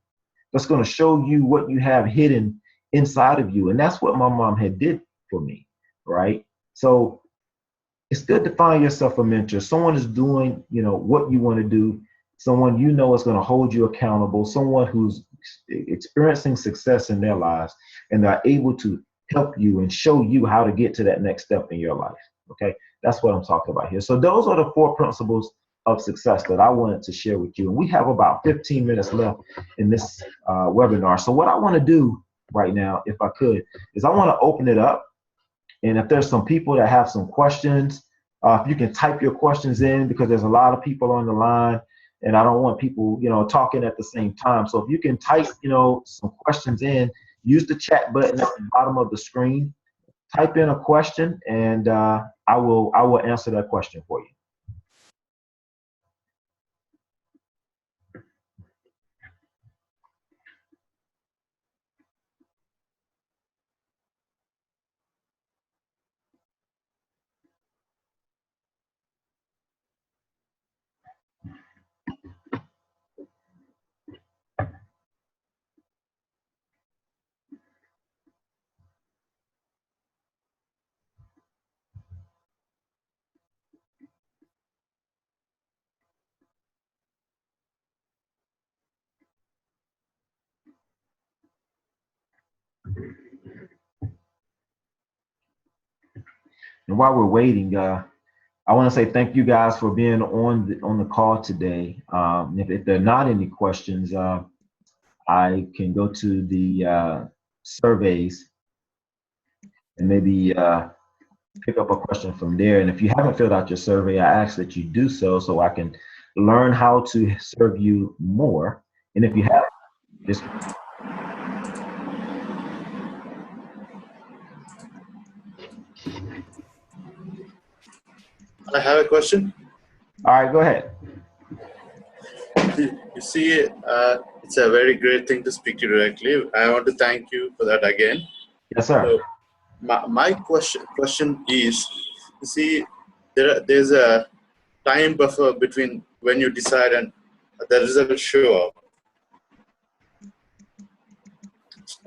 That's going to show you what you have hidden inside of you. And that's what my mom had did for me, right? So it's good to find yourself a mentor. Someone is doing, you know, what you want to do. Someone you know is going to hold you accountable. Someone who's experiencing success in their lives, and they're able to help you and show you how to get to that next step in your life. Okay, that's what I'm talking about here. So those are the 4 principles of success that I wanted to share with you. And we have about 15 minutes left in this webinar. So what I want to do right now, if I could, is I want to open it up. And if there's some people that have some questions, if you can type your questions in, because there's a lot of people on the line and I don't want people, you know, talking at the same time. So if you can type, you know, some questions in, use the chat button at the bottom of the screen, type in a question, and I will answer that question for you. And while we're waiting, I want to say thank you guys for being on the call today. If there are not any questions, I can go to the surveys and maybe pick up a question from there. And if you haven't filled out your survey, I ask that you do so I can learn how to serve you more. And if you have, just I have a question. all right, go ahead. You see, it's a very great thing to speak to you directly. I want to thank you for that again. Yes, sir. So my question is, you see, there's a time buffer between when you decide and the results show up.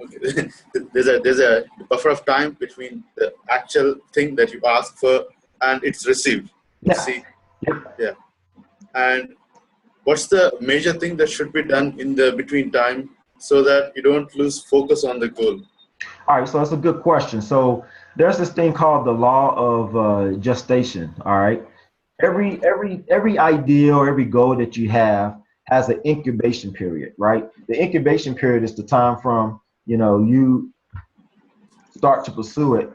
Okay. there's a buffer of time between the actual thing that you ask for and it's received. Yeah. See, Yep. yeah. And what's the major thing that should be done in the between time so that you don't lose focus on the goal? All right, so that's a good question. So there's this thing called the law of gestation. All right, every idea or every goal that you have has an incubation period, right? The incubation period is the time from, you know, you start to pursue it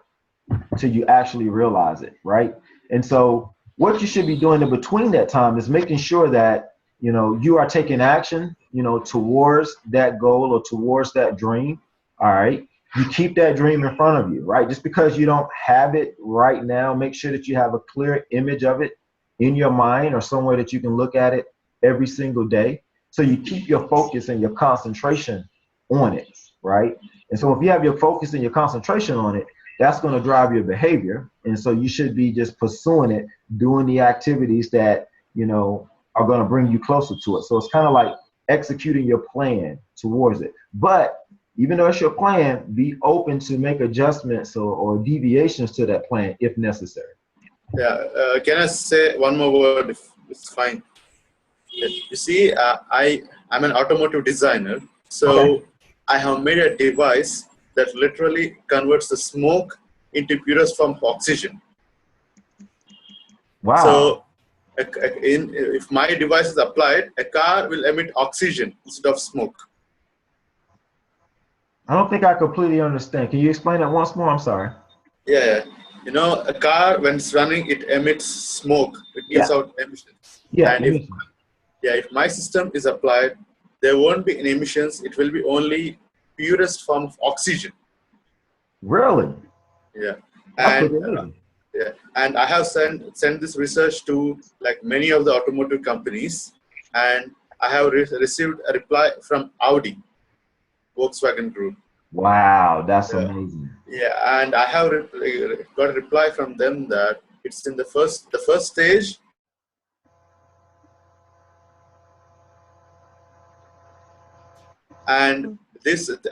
till you actually realize it, right? And so what you should be doing in between that time is making sure that, you know, you are taking action, you know, towards that goal or towards that dream. All right. You keep that dream in front of you, right? Just because you don't have it right now, make sure that you have a clear image of it in your mind or somewhere that you can look at it every single day. So you keep your focus and your concentration on it, right? And so if you have your focus and your concentration on it, that's going to drive your behavior. And so you should be just pursuing it, doing the activities that, you know, are going to bring you closer to it. So it's kind of like executing your plan towards it. But even though it's your plan, be open to make adjustments or deviations to that plan if necessary. Yeah. Can I say one more word if it's fine? You see, I'm an automotive designer. So Okay. I have made a device that literally converts the smoke into purest form of oxygen. Wow. So if my device is applied, a car will emit oxygen instead of smoke. I don't think I completely understand. Can you explain that once more? I'm sorry. Yeah. You know, a car, when it's running, it emits smoke. It gives Yeah. out emissions. Yeah. And if my system is applied, there won't be any emissions. It will be only purest form of oxygen. Really? Yeah. That's And pretty amazing. yeah, and I have sent this research to like many of the automotive companies, and I have received a reply from Audi, Volkswagen Group. Wow, that's Yeah, amazing. yeah, and I have got a reply from them that it's in the first stage. And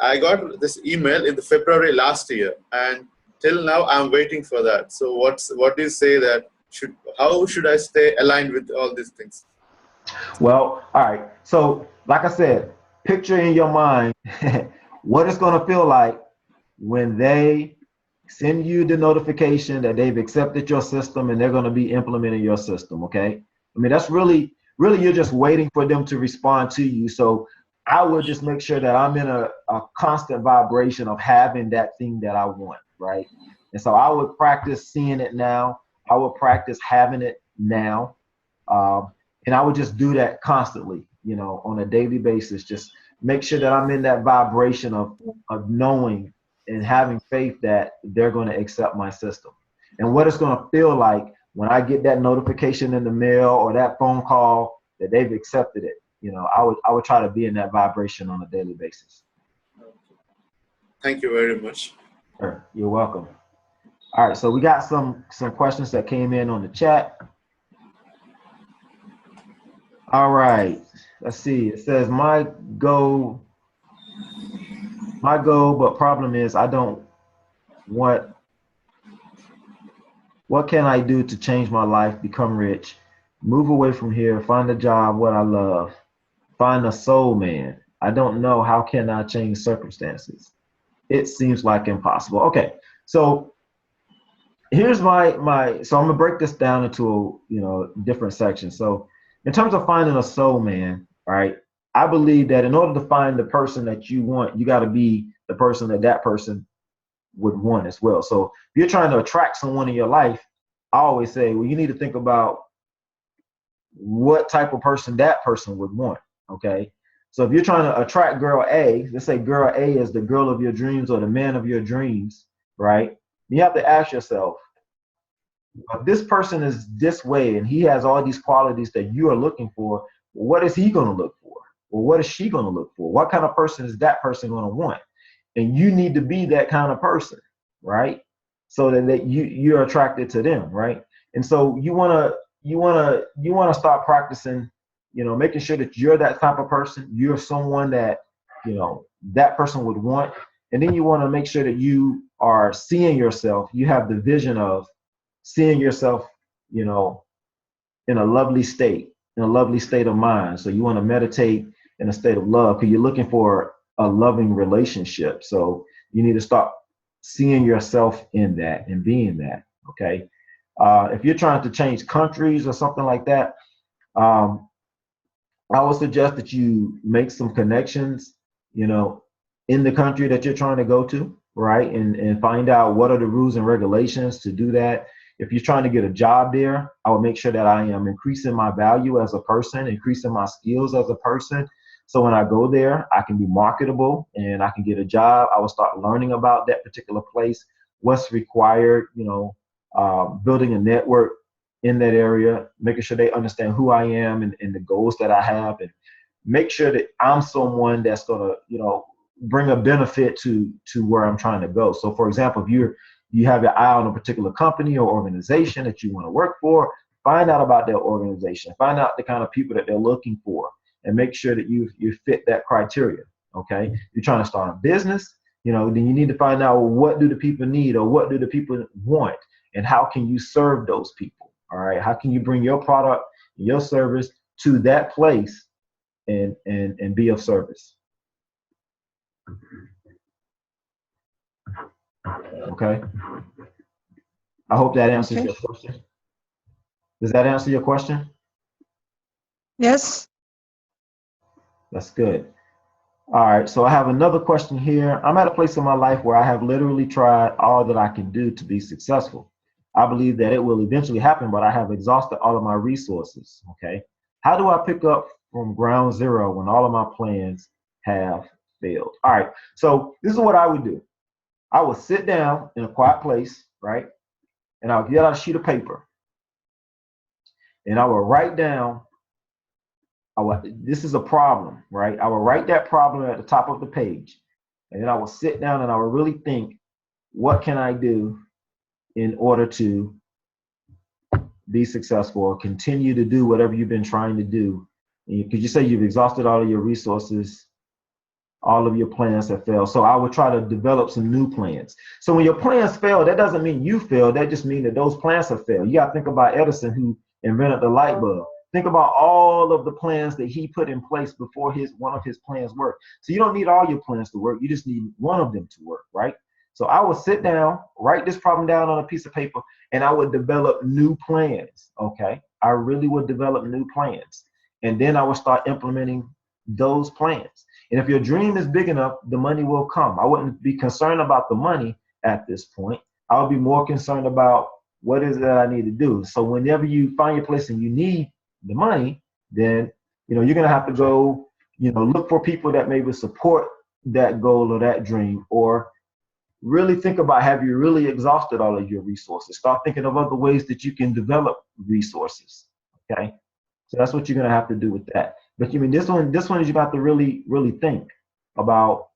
I got this email in the February last year, and till now I'm waiting for that. So what do you say that how should I stay aligned with all these things? Well, all right. So, like I said, picture in your mind what it's going to feel like when they send you the notification that they've accepted your system and they're going to be implementing your system. Okay. I mean, that's really, you're just waiting for them to respond to you. So, I would just make sure that I'm in a constant vibration of having that thing that I want. Right. And so, I would practice seeing it now. I would practice having it now. Um, and I would just do that constantly, you know, on a daily basis. Just make sure that I'm in that vibration of knowing and having faith that they're going to accept my system. And what it's going to feel like when I get that notification in the mail or that phone call that they've accepted it, you know, I would try to be in that vibration on a daily basis. Thank you very much. Sure. You're welcome. All right, so we got some questions that came in on the chat. All right, let's see. It says my goal, but problem is I don't want. What can I do to change my life, become rich, move away from here, find a job, what I love, find a soul man? I don't know. How can I change circumstances? It seems like impossible. Okay, so here's my so I'm gonna break this down into, you know, different sections. So in terms of finding a soul man, right, I believe that in order to find the person that you want, you got to be the person that person would want as well. So if you're trying to attract someone in your life, I always say, well, you need to think about what type of person that person would want. Okay, so if you're trying to attract girl A, let's say girl A is the girl of your dreams or the man of your dreams, right? You have to ask yourself, if this person is this way and he has all these qualities that you are looking for, what is he going to look for? Or what is she going to look for? What kind of person is that person going to want? And you need to be that kind of person, right? So that you're attracted to them, right? And so you want to start practicing, you know, making sure that you're that type of person. You're someone that, you know, that person would want. And then you want to make sure that you are seeing yourself. You have the vision of seeing yourself, you know, in a lovely state of mind. So you want to meditate in a state of love because you're looking for a loving relationship. So you need to start seeing yourself in that and being that. Okay. If you're trying to change countries or something like that, I would suggest that you make some connections, you know, in the country that you're trying to go to, right? And find out what are the rules and regulations to do that. If you're trying to get a job there, I would make sure that I am increasing my value as a person, increasing my skills as a person. So when I go there, I can be marketable and I can get a job. I will start learning about that particular place, what's required, building a network in that area, making sure they understand who I am and the goals that I have, and make sure that I'm someone that's going to, bring a benefit to where I'm trying to go. So for example, if you have your eye on a particular company or organization that you want to work for, find out about their organization, find out the kind of people that they're looking for, and make sure that you fit that criteria. Okay. You're trying to start a business, then you need to find out, well, what do the people need, or what do the people want, and how can you serve those people? All right. How can you bring your product, your service to that place and be of service? Okay. I hope that answers your question. Does that answer your question? Yes. That's good. All right. So I have another question here. I'm at a place in my life where I have literally tried all that I can do to be successful. I believe that it will eventually happen, but I have exhausted all of my resources. Okay. How do I pick up from ground zero when all of my plans have failed? All right. So this is what I would do. I would sit down in a quiet place, right? And I'll get out a sheet of paper and I will write down, this is a problem, right? I will write that problem at the top of the page. And then I will sit down and I will really think, what can I do in order to be successful or continue to do whatever you've been trying to do? Because you say you've exhausted all of your resources, all of your plans have failed. So I would try to develop some new plans. So when your plans fail, that doesn't mean you failed. That just means that those plans have failed. You got to think about Edison, who invented the light bulb. Think about all of the plans that he put in place before one of his plans worked. So you don't need all your plans to work. You just need one of them to work, right? So I would sit down, write this problem down on a piece of paper, and I would develop new plans, okay? I really would develop new plans. And then I would start implementing those plans. And if your dream is big enough, the money will come. I wouldn't be concerned about the money at this point. I would be more concerned about what is it that I need to do. So whenever you find your place and you need the money, then you're gonna have to go, look for people that maybe support that goal or that dream, or really think about, have you really exhausted all of your resources? Start thinking of other ways that you can develop resources. Okay. So that's what you're gonna have to do with that. But this one is you got to really, really think about,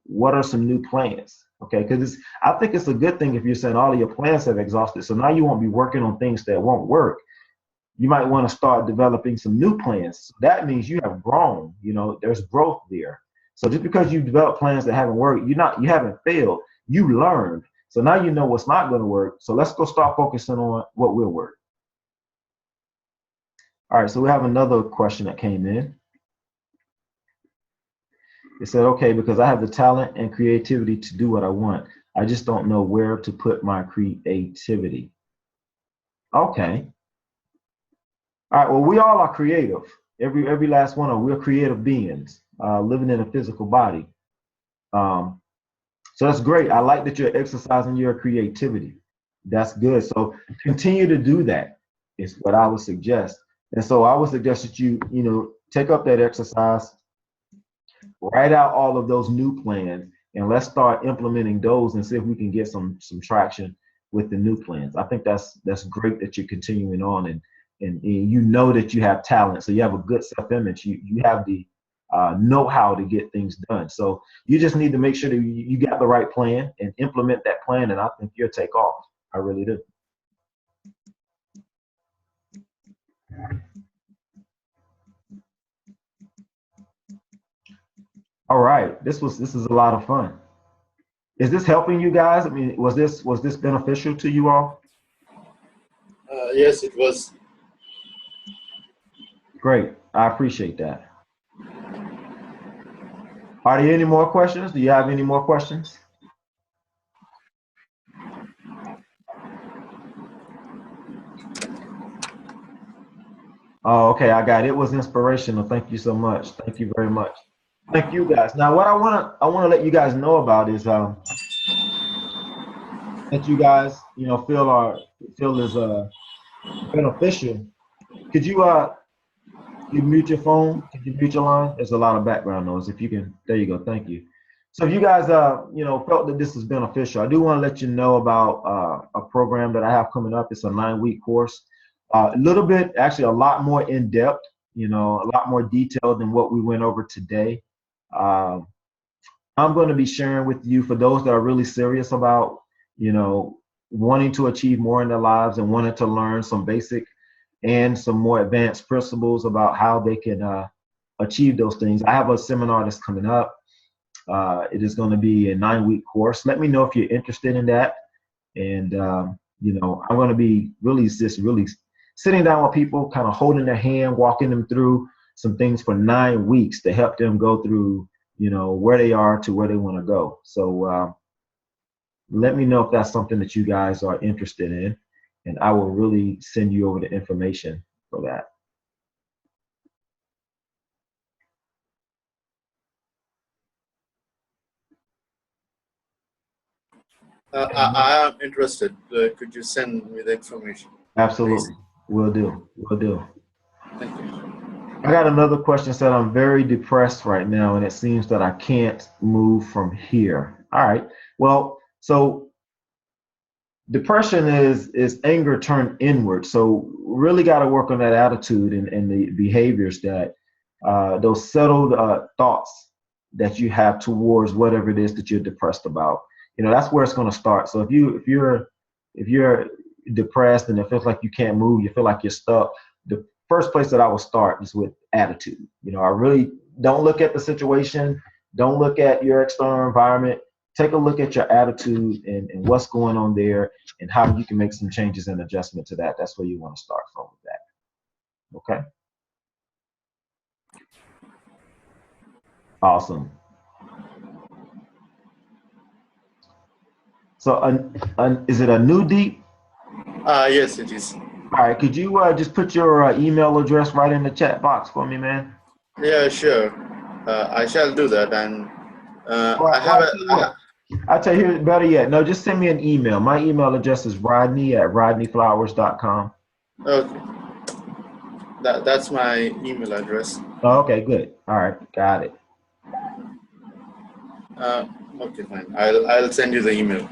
what are some new plans? Okay, because I think it's a good thing if you're saying all of your plans have exhausted. So now you won't be working on things that won't work. You might want to start developing some new plans. So that means you have grown. There's growth there. So just because you develop plans that haven't worked, you haven't failed. You learned. So now you know what's not going to work. So let's go start focusing on what will work. All right, so we have another question that came in. It said, okay, because I have the talent and creativity to do what I want, I just don't know where to put my creativity. Okay. All right, well, we all are creative. Every last one of us, we're creative beings living in a physical body. So that's great. I like that you're exercising your creativity. That's good. So continue to do that is what I would suggest. And so I would suggest that you take up that exercise, write out all of those new plans, and let's start implementing those and see if we can get some traction with the new plans. I think that's great that you're continuing on, and you know that you have talent, so you have a good self-image. You have the know-how to get things done. So you just need to make sure that you got the right plan and implement that plan, and I think you'll take off. I really do. All right, this is a lot of fun. Is this helping you guys? I mean, was this beneficial to you all? Yes, it was. Great, I appreciate that. Are there any more questions? Do you have any more questions? Oh, okay, I got it. It was inspirational. Thank you so much. Thank you very much. Thank you guys. Now, what I want to let you guys know about is that you guys, feel is beneficial. Could you mute your phone? Could you mute your line? There's a lot of background noise. If you can, there you go. Thank you. So if you guys, felt that this is beneficial, I do want to let you know about a program that I have coming up. It's a 9-week course, a little bit, actually a lot more in depth, a lot more detailed than what we went over today. Um, I'm going to be sharing with you for those that are really serious about, wanting to achieve more in their lives and wanting to learn some basic and some more advanced principles about how they can achieve those things. I have a seminar that's coming up. It is going to be a 9-week course. Let me know if you're interested in that. And, I'm going to be really sitting down with people, kind of holding their hand, walking them through some things for 9 weeks to help them go through, where they are to where they want to go. So let me know if that's something that you guys are interested in, and I will really send you over the information for that. I am interested. Could you send me the information? Absolutely. Will do. Will do. Thank you. I got another question. Said I'm very depressed right now, and it seems that I can't move from here. All right. Well, so depression is anger turned inward. So really got to work on that attitude and the behaviors that those settled thoughts that you have towards whatever it is that you're depressed about. That's where it's going to start. So if you're depressed and it feels like you can't move, you feel like you're stuck, the first place that I will start is with attitude. I really don't look at the situation, don't look at your external environment. Take a look at your attitude and what's going on there and how you can make some changes and adjustment to that. That's where you want to start from with that. Okay. Awesome. So, is it a new deep? Yes, it is. All right. Could you just put your email address right in the chat box for me, man? Yeah, sure. I shall do that. And Well, I have I'll tell you better yet. No, just send me an email. My email address is rodney@rodneyflowers.com. okay. That's my email address. Oh, okay, good. All right, got it. Okay, fine. I'll send you the email.